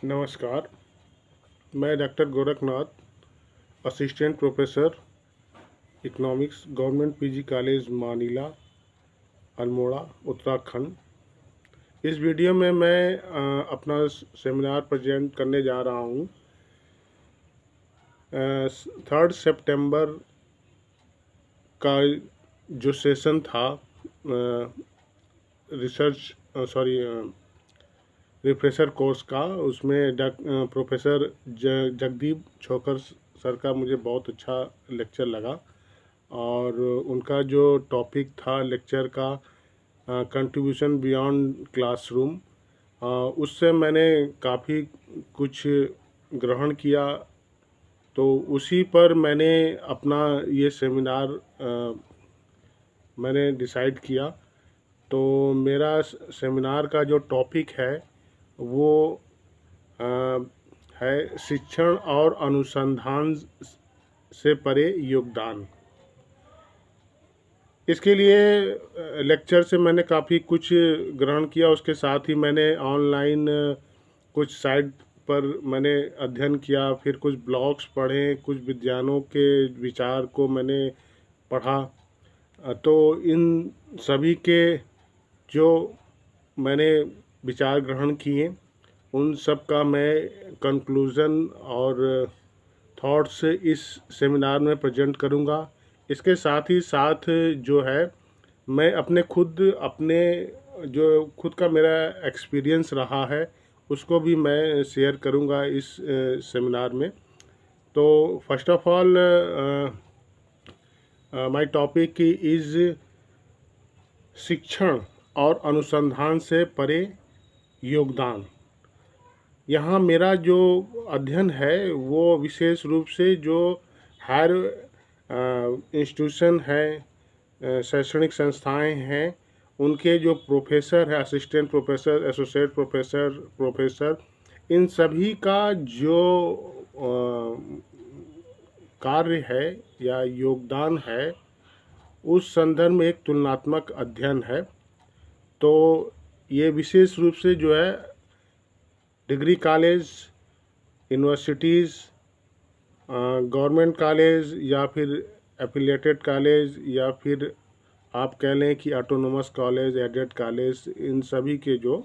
नमस्कार। मैं doctor Gorakhnath, assistant professor economics, government PG college Manila, Almora, Uttarakhand. इस वीडियो में मैं अपना सेमिनार प्रेजेंट करने जा रहा हूँ। 3 सितंबर का जो सेशन था रिफ्रेशर कोर्स का, उसमें प्रोफेसर जगदीप छोकर सर का मुझे बहुत अच्छा लेक्चर लगा। और उनका जो टॉपिक था लेक्चर का, कंट्रीब्यूशन बियॉन्ड क्लासरूम, उससे मैंने काफ़ी कुछ ग्रहण किया। तो उसी पर मैंने अपना ये सेमिनार मैंने डिसाइड किया। तो मेरा सेमिनार का जो टॉपिक है वो है शिक्षण और अनुसंधान से परे योगदान। इसके लिए लेक्चर से मैंने काफ़ी कुछ ग्रहण किया। उसके साथ ही मैंने ऑनलाइन कुछ साइट पर मैंने अध्ययन किया, फिर कुछ ब्लॉग्स पढ़े, कुछ विद्वानों के विचार को मैंने पढ़ा। तो इन सभी के जो मैंने विचार ग्रहण किए, उन सब का मैं कंक्लूज़न और थॉट्स इस सेमिनार में प्रेजेंट करूंगा। इसके साथ ही साथ जो है मैं अपने जो खुद का मेरा एक्सपीरियंस रहा है उसको भी मैं शेयर करूंगा इस सेमिनार में। तो first of all my topic is शिक्षण और अनुसंधान से परे योगदान। यहाँ मेरा जो अध्ययन है वो विशेष रूप से जो हायर इंस्टीट्यूशन है, शैक्षणिक संस्थाएं हैं, उनके जो प्रोफेसर है, असिस्टेंट प्रोफेसर, एसोसिएट प्रोफेसर, इन सभी का जो कार्य है या योगदान है, उस संदर्भ में एक तुलनात्मक अध्ययन है। तो ये विशेष रूप से जो है degree college, universities, government college या फिर एफिलिएटेड कॉलेज या फिर आप कह लें कि ऑटोनोमस कॉलेज, एडेड कॉलेज, इन सभी के जो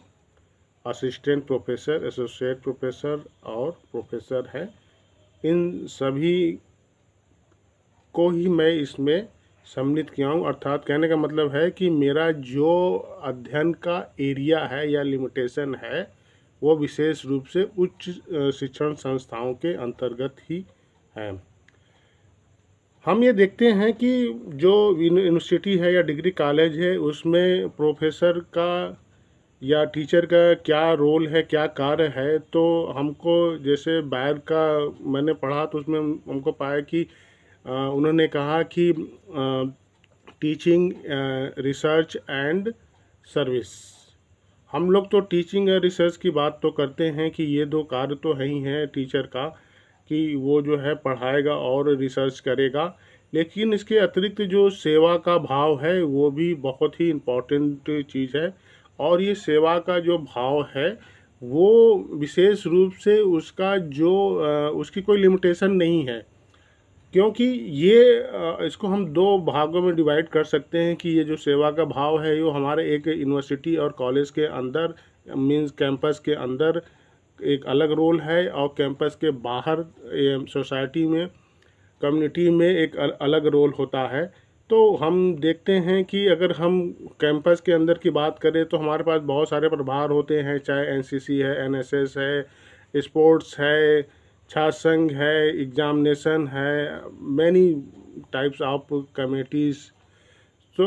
असिस्टेंट प्रोफेसर, एसोसिएट प्रोफेसर और प्रोफेसर हैं, इन सभी को ही मैं इसमें सम्मिलित किया हूँ। अर्थात कहने का मतलब है कि मेरा जो अध्ययन का एरिया है या लिमिटेशन है वो विशेष रूप से उच्च शिक्षण संस्थाओं के अंतर्गत ही है। हम ये देखते हैं कि जो यूनिवर्सिटी है या डिग्री कॉलेज है, उसमें प्रोफेसर का या टीचर का क्या रोल है, क्या कार्य है। तो हमको जैसे बायर का मैंने पढ़ा तो उसमें हमको पाया कि उन्होंने कहा कि टीचिंग, रिसर्च एंड सर्विस। हम लोग तो टीचिंग और रिसर्च की बात तो करते हैं कि ये दो कार्य तो है ही हैं टीचर का, कि वो जो है पढ़ाएगा और रिसर्च करेगा। लेकिन इसके अतिरिक्त जो सेवा का भाव है वो भी बहुत ही इम्पोर्टेंट चीज़ है। और ये सेवा का जो भाव है वो विशेष रूप से उसका जो उसकी कोई लिमिटेशन नहीं है, क्योंकि ये इसको हम दो भागों में डिवाइड कर सकते हैं कि ये जो सेवा का भाव है ये हमारे एक यूनिवर्सिटी और कॉलेज के अंदर, मींस कैंपस के अंदर एक अलग रोल है, और कैंपस के बाहर सोसाइटी में, कम्युनिटी में एक अलग रोल होता है। तो हम देखते हैं कि अगर हम कैंपस के अंदर की बात करें तो हमारे पास बहुत सारे प्रभार होते हैं, चाहे एनसीसी है, एनएसएस है, स्पोर्ट्स है, छात्र संघ है, एग्जामिनेशन है, मैनी टाइप्स ऑफ कमेटीज़। तो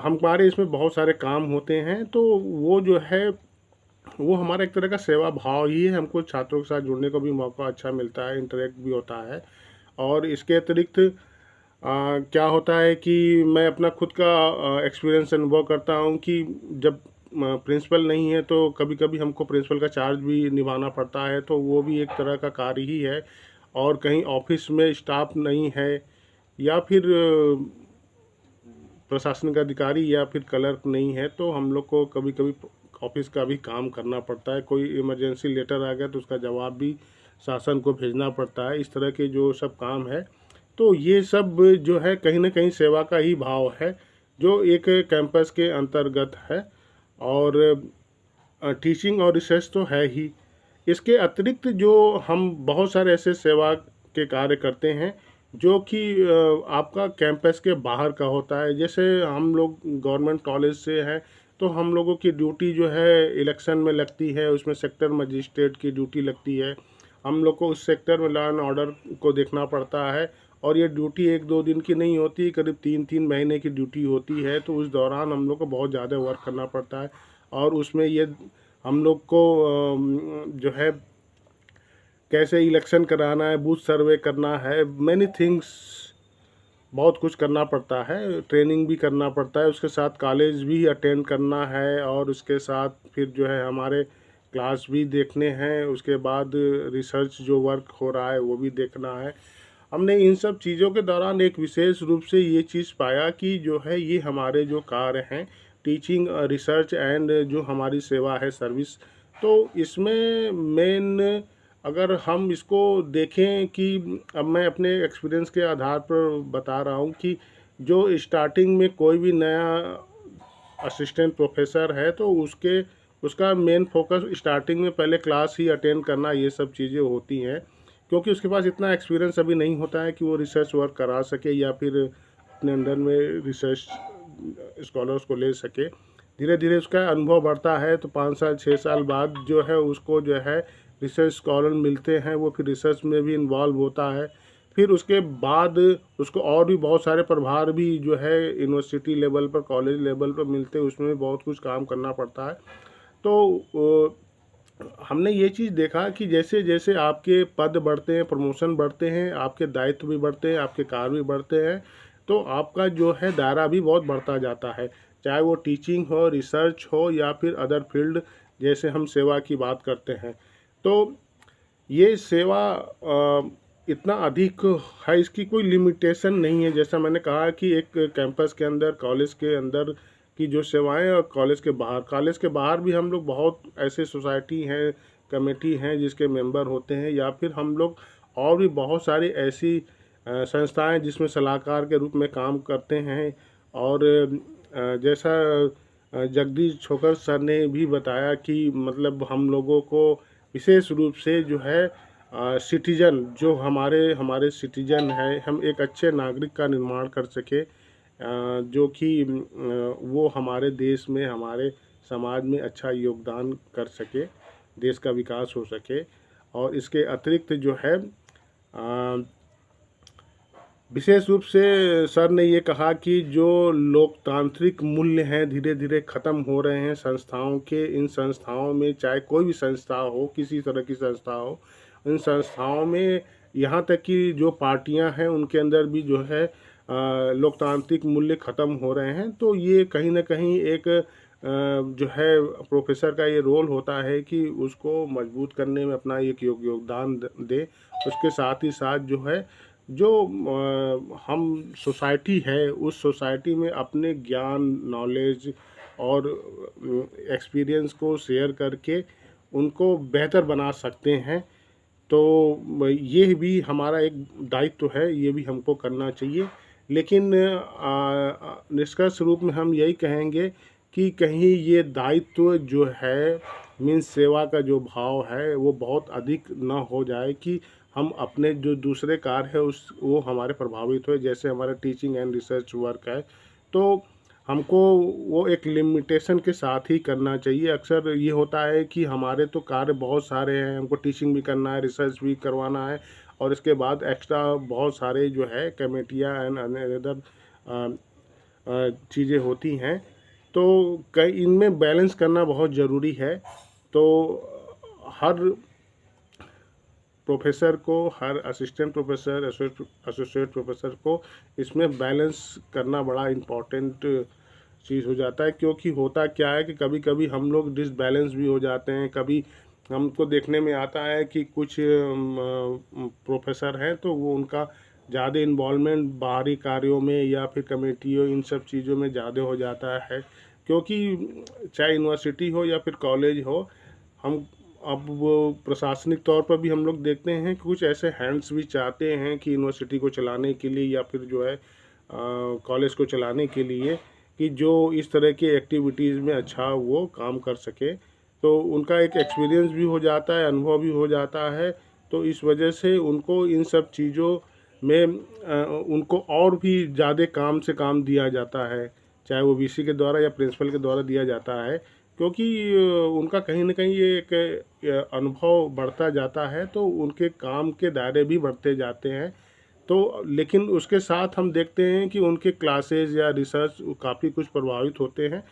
हमारे इसमें बहुत सारे काम होते हैं। तो वो जो है वो हमारा एक तरह का सेवा भाव ही है। हमको छात्रों के साथ जुड़ने को भी मौका अच्छा मिलता है, इंटरेक्ट भी होता है। और इसके अतिरिक्त क्या होता है कि मैं अपना खुद का एक्सपीरियंस अनुभव करता हूँ कि जब प्रिंसिपल नहीं है तो कभी कभी हमको प्रिंसिपल का चार्ज भी निभाना पड़ता है, तो वो भी एक तरह का कार्य ही है। और कहीं ऑफिस में स्टाफ नहीं है या फिर प्रशासनिक अधिकारी या फिर क्लर्क नहीं है, तो हम लोग को कभी कभी ऑफिस का भी काम करना पड़ता है। कोई इमरजेंसी लेटर आ गया तो उसका जवाब भी शासन को भेजना पड़ता है। इस तरह के जो सब काम है, तो ये सब जो है कहीं ना कहीं सेवा का ही भाव है जो एक कैंपस के अंतर्गत है। और टीचिंग और रिसर्च तो है ही, इसके अतिरिक्त जो हम बहुत सारे ऐसे सेवा के कार्य करते हैं जो कि आपका कैंपस के बाहर का होता है। जैसे हम लोग गवर्नमेंट कॉलेज से हैं, तो हम लोगों की ड्यूटी जो है इलेक्शन में लगती है, उसमें सेक्टर मजिस्ट्रेट की ड्यूटी लगती है। हम लोग को उस सेक्टर में लॉ एंड ऑर्डर को देखना पड़ता है, और ये ड्यूटी 1-2 दिन की नहीं होती, करीब 3-3 महीने की ड्यूटी होती है। तो उस दौरान हम लोग को बहुत ज़्यादा वर्क करना पड़ता है, और उसमें ये हम लोग को जो है कैसे इलेक्शन कराना है, बूथ सर्वे करना है, मैनी थिंग्स, बहुत कुछ करना पड़ता है, ट्रेनिंग भी करना पड़ता है, उसके साथ कॉलेज भी अटेंड करना है, और उसके साथ फिर जो है हमारे क्लास भी देखने हैं, उसके बाद रिसर्च जो वर्क हो रहा है वो भी देखना है। हमने इन सब चीज़ों के दौरान एक विशेष रूप से ये चीज़ पाया कि जो है ये हमारे जो कार्य हैं, टीचिंग, रिसर्च एंड जो हमारी सेवा है, सर्विस, तो इसमें मेन अगर हम इसको देखें कि अब मैं अपने एक्सपीरियंस के आधार पर बता रहा हूँ कि जो स्टार्टिंग में कोई भी नया असिस्टेंट प्रोफेसर है तो उसका मेन फोकस स्टार्टिंग में पहले क्लास ही अटेंड करना, ये सब चीज़ें होती हैं, क्योंकि उसके पास इतना एक्सपीरियंस अभी नहीं होता है कि वो रिसर्च वर्क करा सके या फिर अपने अंडर में रिसर्च स्कॉलर्स को ले सके। धीरे धीरे उसका अनुभव बढ़ता है, तो 5 साल 6 साल बाद जो है उसको जो है रिसर्च स्कॉलर मिलते हैं, वो फिर रिसर्च में भी इन्वॉल्व होता है। फिर उसके बाद उसको और भी बहुत सारे प्रभार भी जो है यूनिवर्सिटी लेवल पर, कॉलेज लेवल पर मिलते हैं, उसमें बहुत कुछ काम करना पड़ता है। तो हमने ये चीज़ देखा कि जैसे जैसे आपके पद बढ़ते हैं, प्रमोशन बढ़ते हैं, आपके दायित्व भी बढ़ते हैं, आपके कार्य भी बढ़ते हैं, तो आपका जो है दायरा भी बहुत बढ़ता जाता है, चाहे वो टीचिंग हो, रिसर्च हो, या फिर अदर फील्ड जैसे हम सेवा की बात करते हैं। तो ये सेवा इतना अधिक है, इसकी कोई लिमिटेशन नहीं है। जैसा मैंने कहा कि एक कैंपस के अंदर, कॉलेज के अंदर की जो सेवाएं, और कॉलेज के बाहर भी हम लोग बहुत ऐसे सोसाइटी हैं, कमेटी हैं जिसके मेंबर होते हैं, या फिर हम लोग और भी बहुत सारी ऐसी संस्थाएं जिसमें सलाहकार के रूप में काम करते हैं। और जैसा जगदीश छोकर सर ने भी बताया कि मतलब हम लोगों को विशेष रूप से जो है सिटीजन, जो हमारे सिटीजन है, हम एक अच्छे नागरिक का निर्माण कर सके, जो कि वो हमारे देश में, हमारे समाज में अच्छा योगदान कर सके, देश का विकास हो सके। और इसके अतिरिक्त जो है विशेष रूप से सर ने ये कहा कि जो लोकतांत्रिक मूल्य हैं धीरे धीरे ख़त्म हो रहे हैं संस्थाओं के। इन संस्थाओं में, चाहे कोई भी संस्था हो, किसी तरह की संस्था हो, इन संस्थाओं में यहाँ तक कि जो पार्टियां हैं उनके अंदर भी जो है लोकतांत्रिक मूल्य ख़त्म हो रहे हैं। तो ये कहीं ना कहीं एक जो है प्रोफेसर का ये रोल होता है कि उसको मजबूत करने में अपना एक योगदान दे। उसके साथ ही साथ जो है जो हम सोसाइटी है, उस सोसाइटी में अपने ज्ञान, नॉलेज और एक्सपीरियंस को शेयर करके उनको बेहतर बना सकते हैं। तो ये भी हमारा एक दायित्व है, ये भी हमको करना चाहिए। लेकिन निष्कर्ष रूप में हम यही कहेंगे कि कहीं ये दायित्व जो है, मीन्स सेवा का जो भाव है, वो बहुत अधिक न हो जाए कि हम अपने जो दूसरे कार्य है वो हमारे प्रभावित हो। जैसे हमारा टीचिंग एंड रिसर्च वर्क है, तो हमको वो एक लिमिटेशन के साथ ही करना चाहिए। अक्सर ये होता है कि हमारे तो कार्य बहुत सारे हैं, हमको टीचिंग भी करना है, रिसर्च भी करवाना है, और इसके बाद एक्स्ट्रा बहुत सारे जो है कमेटियाँ एंड अदर चीज़ें होती हैं। तो कई इनमें बैलेंस करना बहुत ज़रूरी है। तो हर प्रोफेसर को, हर असिस्टेंट प्रोफेसर, एसोसिएट प्रोफेसर को इसमें बैलेंस करना बड़ा इम्पोर्टेंट चीज़ हो जाता है। क्योंकि होता क्या है कि कभी कभी हम लोग डिसबैलेंस भी हो जाते हैं। कभी हमको देखने में आता है कि कुछ प्रोफेसर हैं तो वो उनका ज़्यादा इन्वॉल्वमेंट बाहरी कार्यों में या फिर कमेटियों, इन सब चीज़ों में ज़्यादा हो जाता है, क्योंकि चाहे यूनिवर्सिटी हो या फिर कॉलेज हो, हम अब वो प्रशासनिक तौर पर भी हम लोग देखते हैं कि कुछ ऐसे हैंड्स भी चाहते हैं कि यूनिवर्सिटी को चलाने के लिए या फिर जो है कॉलेज को चलाने के लिए, कि जो इस तरह की एक्टिविटीज़ में अच्छा वो काम कर सके, तो उनका एक एक्सपीरियंस भी हो जाता है, अनुभव भी हो जाता है। तो इस वजह से उनको इन सब चीज़ों में उनको और भी ज़्यादा काम से काम दिया जाता है, चाहे वो वीसी के द्वारा या प्रिंसिपल के द्वारा दिया जाता है, क्योंकि उनका कहीं ना कहीं ये एक अनुभव बढ़ता जाता है, तो उनके काम के दायरे भी बढ़ते जाते हैं। तो लेकिन उसके साथ हम देखते हैं कि उनके क्लासेस या रिसर्च काफ़ी कुछ प्रभावित होते हैं,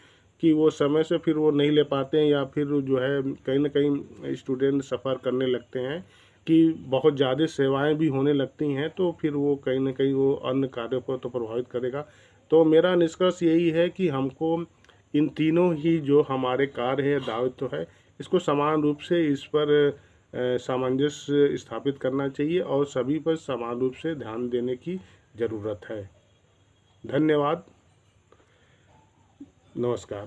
कि वो समय से फिर वो नहीं ले पाते हैं, या फिर जो है कहीं ना कहीं स्टूडेंट सफ़र करने लगते हैं कि बहुत ज़्यादा सेवाएं भी होने लगती हैं, तो फिर वो कहीं ना कहीं वो अन्य कार्यों पर तो प्रभावित करेगा। तो मेरा निष्कर्ष यही है कि हमको इन तीनों ही जो हमारे कार्य है, दायित्व है, इसको समान रूप से इस पर सामंजस्य स्थापित करना चाहिए और सभी पर समान रूप से ध्यान देने की ज़रूरत है। धन्यवाद। नमस्कार।